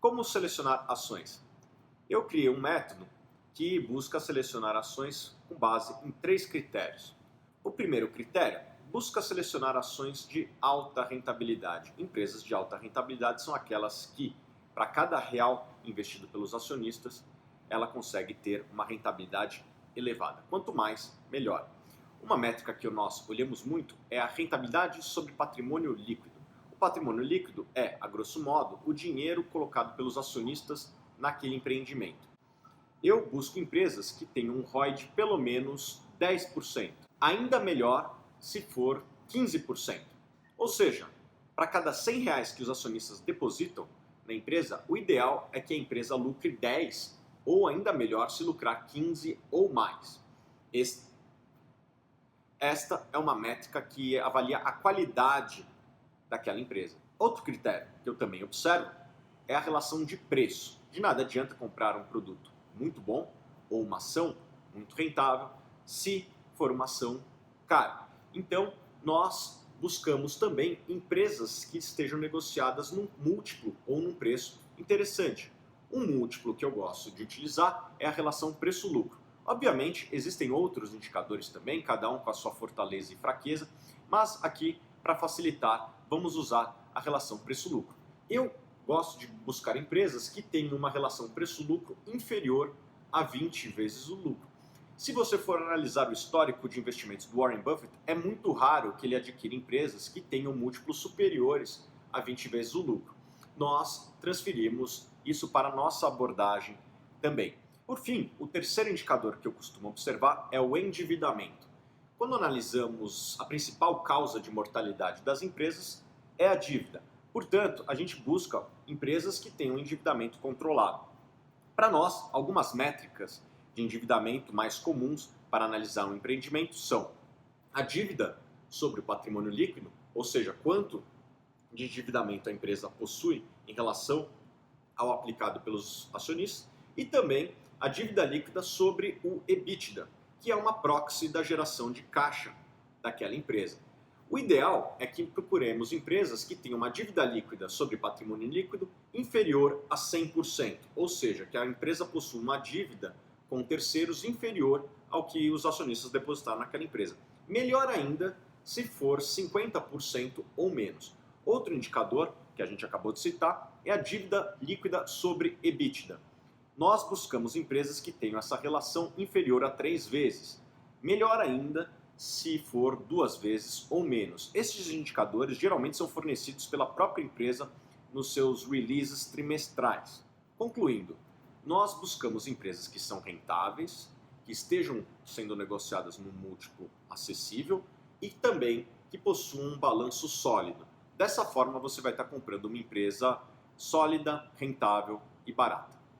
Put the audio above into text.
Como selecionar ações? Eu criei um método que busca selecionar ações com base em 3 critérios. O primeiro critério busca selecionar ações de alta rentabilidade. Empresas de alta rentabilidade são aquelas que, para cada real investido pelos acionistas, ela consegue ter uma rentabilidade elevada. Quanto mais, melhor. Uma métrica que nós olhamos muito é a rentabilidade sobre patrimônio líquido. O patrimônio líquido é, a grosso modo, o dinheiro colocado pelos acionistas naquele empreendimento. Eu busco empresas que tenham um ROI de pelo menos 10%. Ainda melhor se for 15%. Ou seja, para cada R$ 100 que os acionistas depositam na empresa, o ideal é que a empresa lucre 10 ou ainda melhor se lucrar 15 ou mais. Esta é uma métrica que avalia a qualidade daquela empresa. Outro critério que eu também observo é a relação de preço. De nada adianta comprar um produto muito bom ou uma ação muito rentável se for uma ação cara. Então, nós buscamos também empresas que estejam negociadas num múltiplo ou num preço interessante. Um múltiplo que eu gosto de utilizar é a relação preço-lucro. Obviamente, existem outros indicadores também, cada um com a sua fortaleza e fraqueza, mas aqui, para facilitar, vamos usar a relação preço-lucro. Eu gosto de buscar empresas que tenham uma relação preço-lucro inferior a 20 vezes o lucro. Se você for analisar o histórico de investimentos do Warren Buffett, é muito raro que ele adquira empresas que tenham múltiplos superiores a 20 vezes o lucro. Nós transferimos isso para a nossa abordagem também. Por fim, o terceiro indicador que eu costumo observar é o endividamento. Quando analisamos a principal causa de mortalidade das empresas, é a dívida. Portanto, a gente busca empresas que tenham endividamento controlado. Para nós, algumas métricas de endividamento mais comuns para analisar um empreendimento são a dívida sobre o patrimônio líquido, ou seja, quanto de endividamento a empresa possui em relação ao aplicado pelos acionistas, e também a dívida líquida sobre o EBITDA, que é uma proxy da geração de caixa daquela empresa. O ideal é que procuremos empresas que tenham uma dívida líquida sobre patrimônio líquido inferior a 100%, ou seja, que a empresa possua uma dívida com terceiros inferior ao que os acionistas depositaram naquela empresa. Melhor ainda se for 50% ou menos. Outro indicador que a gente acabou de citar é a dívida líquida sobre EBITDA. Nós buscamos empresas que tenham essa relação inferior a 3 vezes. Melhor ainda se for 2 vezes ou menos. Estes indicadores geralmente são fornecidos pela própria empresa nos seus releases trimestrais. Concluindo, nós buscamos empresas que são rentáveis, que estejam sendo negociadas num múltiplo acessível e também que possuam um balanço sólido. Dessa forma, você vai estar comprando uma empresa sólida, rentável e barata.